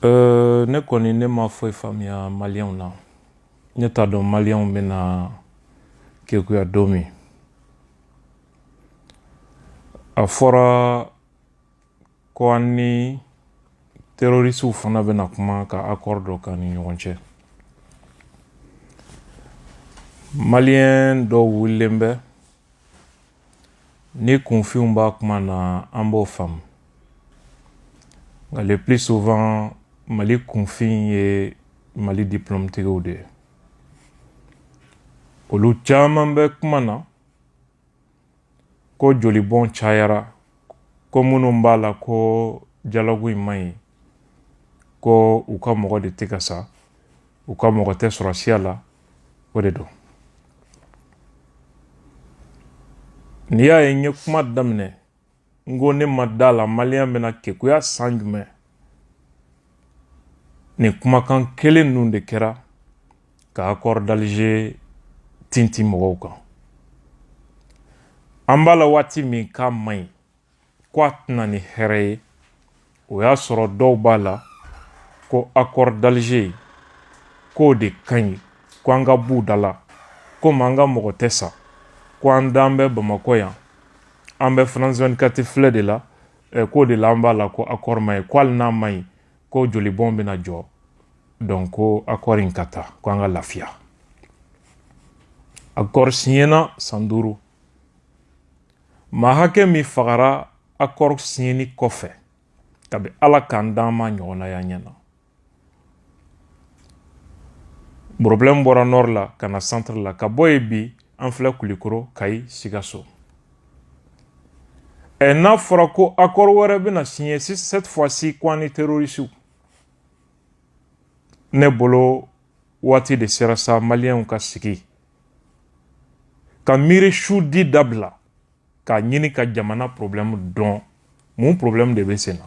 Ne kɔni ne ma foyi faamuya maliyɛnw na ne t'a dɔn maliyɛnw bɛna kekuya don min a fɔra ko an ni terrorisiw fana bɛna kuma ka accord dɔ kan ni ɲɔgɔn cɛ maliyɛn dɔw wulilen bɛ ni kunfinw b'a kuma na an b'o faamu nka le plus souvent Mali kunfin ye Mali diplômetigiw de ye olu caman bɛ kuma na ko jolibɔn cayara ko minnu b'a la ko dialogue in man ɲi ko u ka mɔgɔ de tɛ ka sa u ka mɔgɔ tɛ sɔrɔsiya la o de don n'i y'a ye n ye kuma daminɛ n ko ne ma da la maliyɛn bɛna kekuya san jumɛn nin kumakan kelen ninnu de kɛra ka accord d'Alger tintin mɔgɔw kan an b'a la waati min k'a man ɲi ko a tɛna ni hɛrɛ ye o y'a sɔrɔ dɔw b'a la ko accord d'Alger k'o de ka ɲi ko an ka b'u da la komi an ka mɔgɔ tɛ sa ko an dan bɛ Bamakɔ yan an bɛ France 24 filɛ de la k'o de la an b'a la ko accord man ɲi ko hali n'a man ɲi ko jolibɔn bɛna jɔ donc ko accord in ka taa ko an ka lafiya accord signena san 5 maa hakɛ min fagara accord signé kɔfɛ kabi Ala k'an d'an ma ɲɔgɔnna y'an ɲɛna problème bɔra nord la ka na centre la ka bɔ yen bi an filɛ Kulikoro Kayi Sikaso n'a fɔra ko accord wɛrɛ bɛna signé cette fois-ci ko an ni terrorisiw ne bolo waati de sera sa maliyɛnw ka sigi ka miiri su di dabila k'a ɲini ka jamana problème dɔn mun problème de bɛ sen na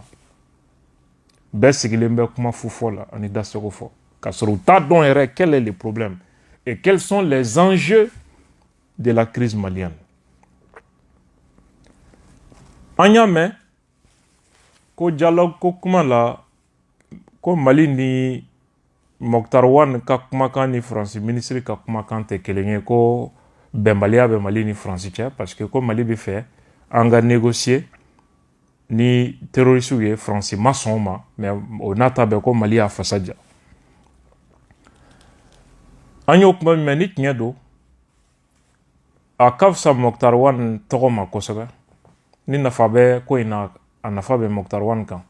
bɛɛ sigilen bɛ kuma fufɔ la ani dasago fɔ k'a sɔrɔ u t'a dɔn yɛrɛ quel est le problème et quels sont les enjeux de la crise malienne an y'a mɛn ko dialogue ko kuma la ko Mali ni Mokhtar Wane ka kumakan ni France ministre ka kumakan tɛ kelen ye ko bɛnbaliya bɛ Mali ni France cɛ parce que ko Mali bɛ fɛ an ka négocier ni terrorisiw ye France ma sɔn o ma mais o n'a ta bɛɛ ko Mali y'a fasa ja an y'o kuma min mɛn ni tiɲɛ don a ka fisa Mokhtar Wane tɔgɔ ma kosɛbɛ ni nafa bɛ ko in na a nafa bɛ Mokhtar Wane kan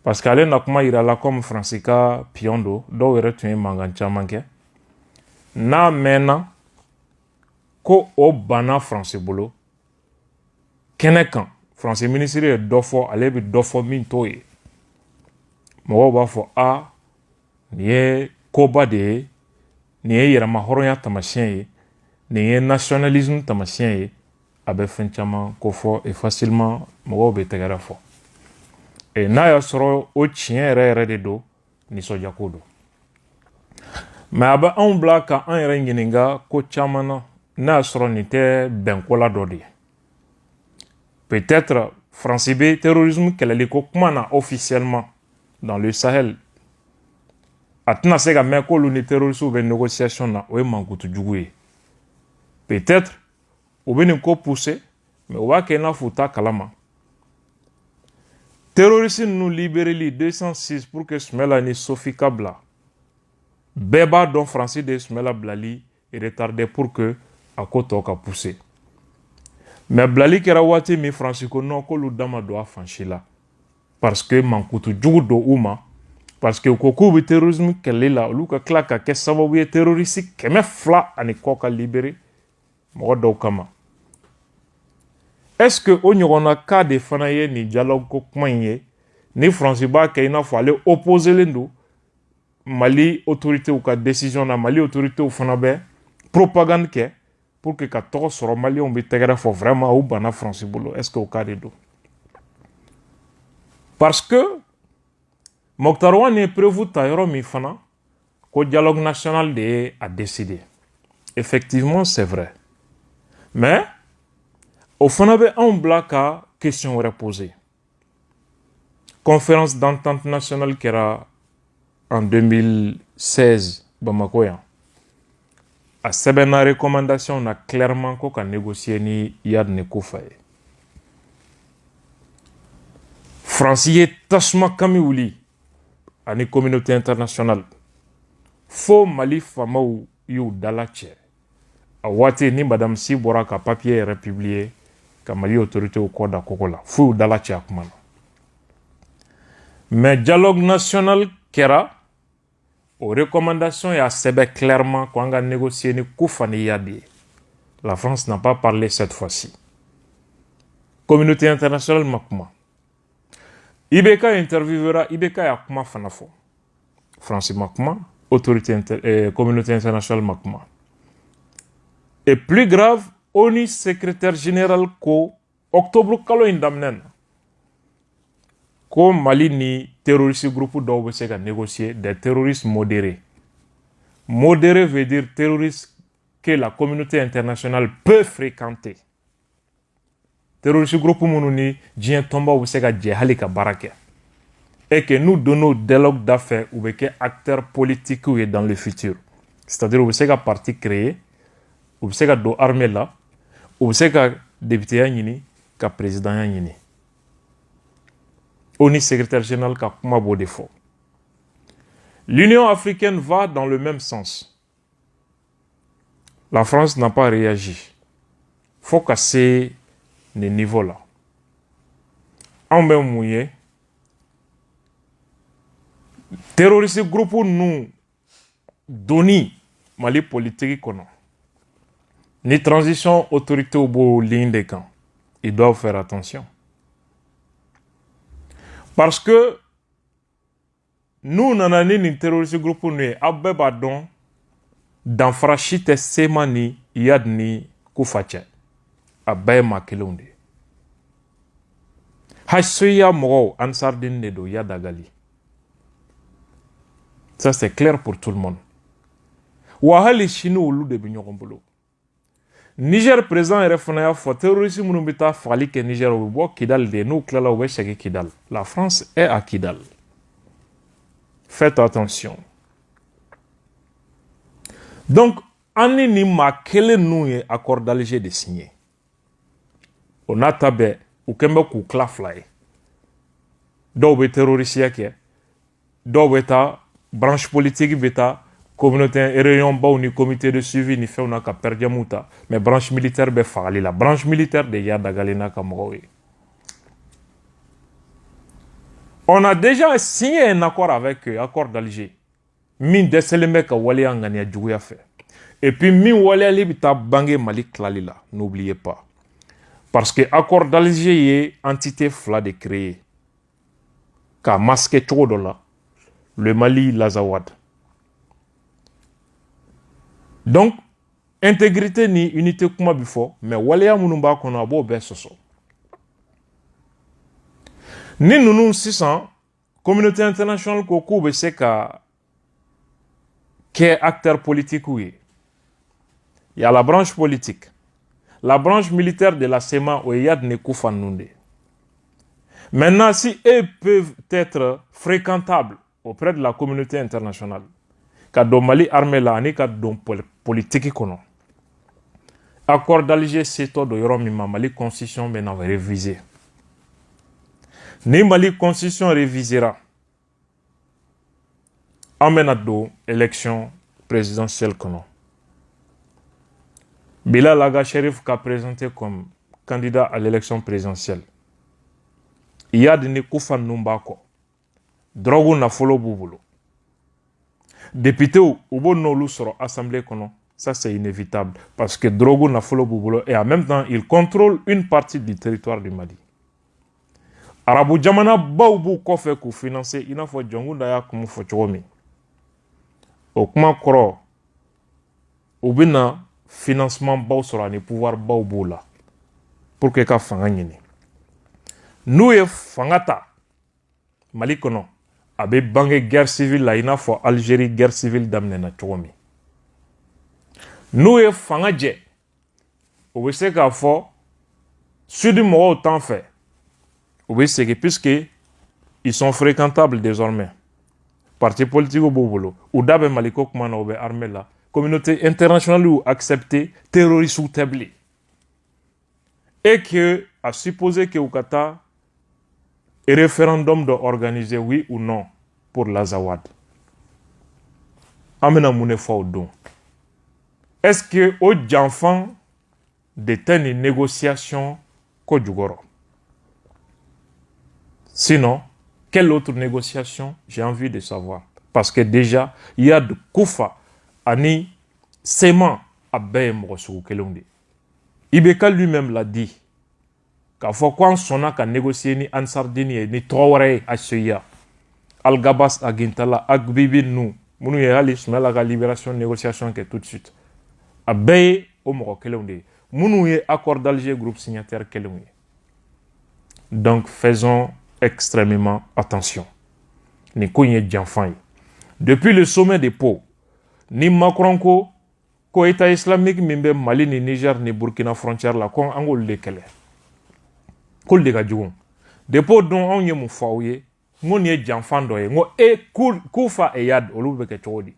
parce que ale na kuma yira la comme France ka pion do dɔw yɛrɛ tun ye mankan caman kɛ n'a mɛnna ko o banna France bolo kɛnɛ kan France ministre ye dɔ fɔ ale bɛ dɔ fɔ min t'o ye mɔgɔw b'a fɔ nin ye koba de ye nin ye yɛrɛma hɔrɔnya tamasiyɛn ye nin ye nationalisme tamasiyɛn ye a bɛ fɛn caman ko fɔ et facilement mɔgɔw bɛ tɛgɛrɛ fɔ et n'a y'a sɔrɔ o tiɲɛ yɛrɛ yɛrɛ de don nisɔndiyako don mais a bɛ anw bila ka an yɛrɛ ɲininka ko caman na n'a y'a sɔrɔ nin tɛ bɛnkola dɔ de ye peut-être France bɛ terrorisme kɛlɛli ko kuma na officiellement dans le Sahel a tɛna se ka mɛn k'olu ni terrorisiw bɛ négociation na o ye mankutu jugu ye peut-être u bɛ nin ko pousser mais u b'a kɛ i n'a fɔ u t'a kalama terroriste ninnu libéreli 206 pour que Sumala ni Sofi ka bila bɛɛ b'a dɔn France de Sumala bilali retardé pour que a ko tɔ ka pousser mais bilali kɛra waati min France ko non k'olu da ma don a fan si la parce que mankutu jugu don u ma parce que u ko k'u bɛ terrorisme kɛlɛli la olu ka tila ka kɛ sababu ye terroriste 200 ani kɔ ka libéré mɔgɔ dɔw kama est-ce que o ɲɔgɔnna cas de fana ye nin dialogue ko kuma in ye ni France b'a kɛ i n'a fɔ ale opposelen don Mali autorités ka décision na Mali autorités fana bɛ propagande kɛ pour que ka tɔgɔ sɔrɔ maliyɛnw bɛ tɛgɛrɛ fɔ vraiment u banna France bolo est-ce que o cas de don parce que Mokhtar Wane ye preuve ta yɔrɔ min fana ko dialogue national de ye a décidé effectivement c'est vrai mais o fana bɛ anw bila ka question wɛrɛ poser conférence d'entente nationale qui era en 2016 Bamako yan a sɛbɛnna recommandation na clairement ko ka négocier ni Iyad ni Kufa ye France ye tasuma kami wuli ani communauté internationale fo Mali famaw y'u dala cɛ a waati ni Madame Sy bɔra ka papier yɛrɛ publier ka Mali autorité u kɔ da koko la fo y'u dala cɛ a kuma na mais dialogue national kɛra aux recommandations y'a sɛbɛn clairement qu'on a négocié ni Kufa ni Iyad ye. La France n'a pas parlé cette fois-ci. Communauté internationale ma kuma. IBK interviewera IBK ya kuma fana fo. France ma kuma, communauté internationale ma kuma. Et plus grave, ONU secrétaire général ko octobre kalo indamnen. Ko Mali ni terroriste groupe dɔw bɛ se ka négocier des terroristes modérés. Modéré veut dire terroriste que la communauté internationale peut fréquenter. Terroriste groupe minnu ni diɲɛ tɔnbaw bɛ se ka jɛ hali ka baara kɛ. Et que nous donnons dialogue d'affaires u bɛ kɛ acteurs politiques ye dans le futur. C'est-à-dire u bɛ se ka parti créer, u bɛ se ka don armée la, u bɛ se ka députéya ɲini, ka présidentya ɲini. ONU secrétaire général ka kuma b'o de fɔ. L'Union africaine va dans le même sens. La France n'a pas réagi. Faut ka se nin niveau là. Anw bɛ mun ye terroriste groupe ninnu donni Mali politique kɔnɔ ni transition autorité b'o ligne de kan ils doivent faire attention. Parce que nous, nana ni terroriste groupe nous aw bɛɛ b'a dɔn danfara si tɛ sema ni Iyad ni Kufa cɛ a bɛɛ ye maa kelenw de ye. Hasiya mɔgɔw Ansardine de don Iyad Agali. Ça c'est clair pour tout le monde. Wa hali sini olu de bɛ ɲɔgɔn bolo. Niger président yɛrɛ fana y'a fɔ terroriste minnu bɛ taa fagali kɛ Niger u bɛ bɔ Kidal de n'u tilala u bɛ segin Kidal. La France est à Kidal. Faites attention. Donc an ni maa kelen ninnu ye accord d'Alger de signé. O n'a ta bɛɛ u kɛn bɛ k'u tila fila ye. Dɔw bɛ terroristiya kɛ, dɔw bɛ taa branche politique bɛ taa communauté réunion baw ni comité de suivi ni fɛnw na ka pɛrɛdiyamu ta mais branche militaire bɛ fagali la branche militaire de Iyad Agali n'a ka mɔgɔw ye. On a déjà signé un accord avec eux, accord d'Alger. Min dɛsɛlen bɛ ka waleya ŋaniya juguya fɛ. Et puis min waleyali bɛ taa bange Mali tilali la, n'oubliez pas. Parce que accord d'Alger ye entité fila de créer ka masquer cogo dɔ la le Mali l'Azawad. Donc, intégrité ni unité kuma bi fɔ, mais waleya minnu b'a kɔnɔ a b'o bɛɛ sɔsɔ. Ni ninnu sisan, communauté internationale ko k'u bɛ se ka kɛ acteurs politiques ye. Il y a la branche politique. La branche militaire de la SEMA o Iyad ni Kufa ninnu de. Maintenant, si eux peuvent être fréquentables auprès de la communauté internationale, ka don Mali armée la ani ka don politique kɔnɔ. Accord d'Alger setɔ do yɔrɔ min ma Mali constitution bɛ na réviser. Ni Mali constitution révisera, an bɛna don élection présidentielle kɔnɔ. Bilal Aga Cherif qu'a présenté comme candidat à l'élection présidentielle. Iyad ni Kufa ninnu b'a kɔ. Drogue nafolo b'u bolo. Député ou n'olu sɔrɔ assemblée kɔnɔ, ça c'est inévitable parce que drogue nafolo b'u bolo et en même temps ils contrôlent une partie du territoire du Mali. Arabu jamana baw b'u kɔfɛ k'u financer i n'a fɔ Jɔnkunda y'a kuma fɔ cogo min. O kuma kɔrɔ u bɛna financement baw sɔrɔ ani pouvoir baw b'u la pour que ka fanga ɲini. N'u ye fanga ta Mali kɔnɔ a bɛ bange guerre civile la i n'a fɔ Algérie guerre civile daminɛna cogo min. N'u ye fanga jɛ u bɛ se k'a fɔ sud mɔgɔw t'an fɛ u bɛ segin puisque ils sont fréquentables désormais. Parti politique au Bobolo, ou d'abord Maliko Kumano armée là, communauté internationale ou accepté terroriste ou tabli. Et que, à supposer que Oukata, un référendum doit organiser oui ou non pour l'Azawad. Amena Moune Faoudon. Est-ce que aux enfants détiennent une négociation Kodjugoro? Sinon, quelle autre négociation? J'ai envie de savoir. Parce que déjà, il y a de Koufa, Ani, Sema, Abbe Morosu Kelonde. Ibeka lui-même l'a dit. Qu'à fois quand on a négocié ni Ansardini ni Traoré à Cheya, Al-Gabas à Gintala, Agbibi nous, Mounou Yali, la libération, négociation qui est tout de suite. Abbe Omoro Kelonde. Mounou y accord d'Alger, groupe signataire Kelonde. Donc faisons extrêmement attention. Ni kounye djanfan. Depuis le sommet des Pau, ni Macron ko État islamique mimbe Mali ni Niger ni Burkina frontière la kon angol de kele. Kol de gadjoun. Depo don on ye mu fawye, ngon ye djanfan doye, ngo e koufa e yad olu beke chodi.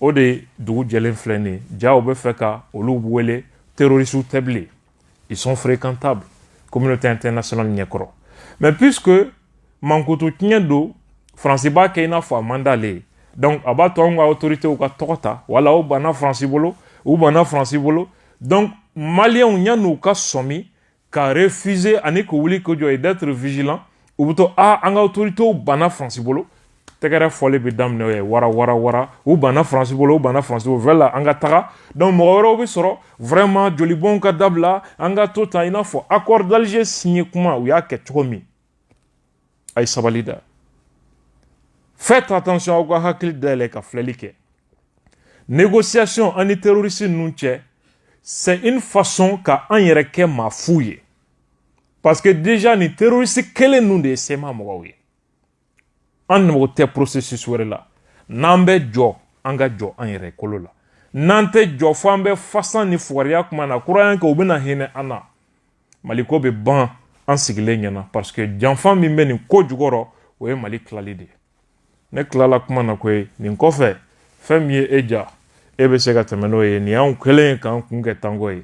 Ode dugu jelen flene, ja obe feka olu wele terroristes ou tabli. Ils sont fréquentables. Communauté internationale nyekro. Mais puisque Mankutu Tiendo, Franciba Keina fa mandale, donc abatonga autorité ou katota, wala ou bana Francibolo, ou bana Francibolo, donc Malien ou nyanou ka somi, ka refusé ane ko wuli ko joye d'être vigilant, ou buto anga autorité ou bana Francibolo, tegere fole be damne wara, ou bana Francibolo, vela anga taga, donc moro bi soro, vraiment joli bon ka dabla, anga tota ina fo accord d'Alger signé kuma ou ya ke chomi. Ay sabalida. Faites attention au hakil dele ka flelike. Négociation anti-terroriste nunche, c'est une façon ka anyereke ma fouille. Parce que déjà ni terroriste kele nunde sema mwawe. An mo te processus were la. Nambe jo anga jo anyere kolola. Nante jo fambe fasan ni fuwaria kuma na kurayan ka ubina hene ana. Maliko be ban an sigile nyana parce que janfan mi meni ko jugoro o ye Mali klalide. Ne klala kuma na kwe ni nkofe femye eja ebe se ka temeno ye ni an kelen kan kunge tango ye.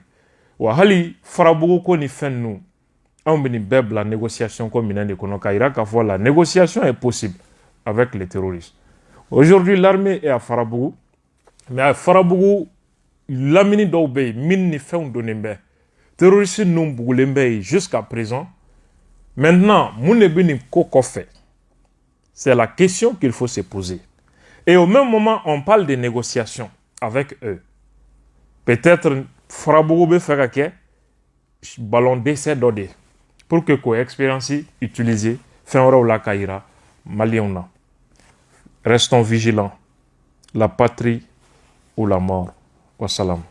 Wa hali farabugu ko ni fennu an beni beb la négociation ko minane kono ka ira ka fo la négociation est possible avec les terroristes. Aujourd'hui l'armée est à Farabougou, mais à Farabougou lamini do be min ni fenn donembe. Terroristes nous boulembe jusqu'à présent. Maintenant, c'est la question qu'il faut se poser. Et au même moment, on parle de négociations avec eux. Peut-être Farabougou Ferake, ballon d'essai d'odé, pour que quoi expérience utilisée, fin ou la Kaira, Maliona. Restons vigilants. La patrie ou la mort. Wassalam.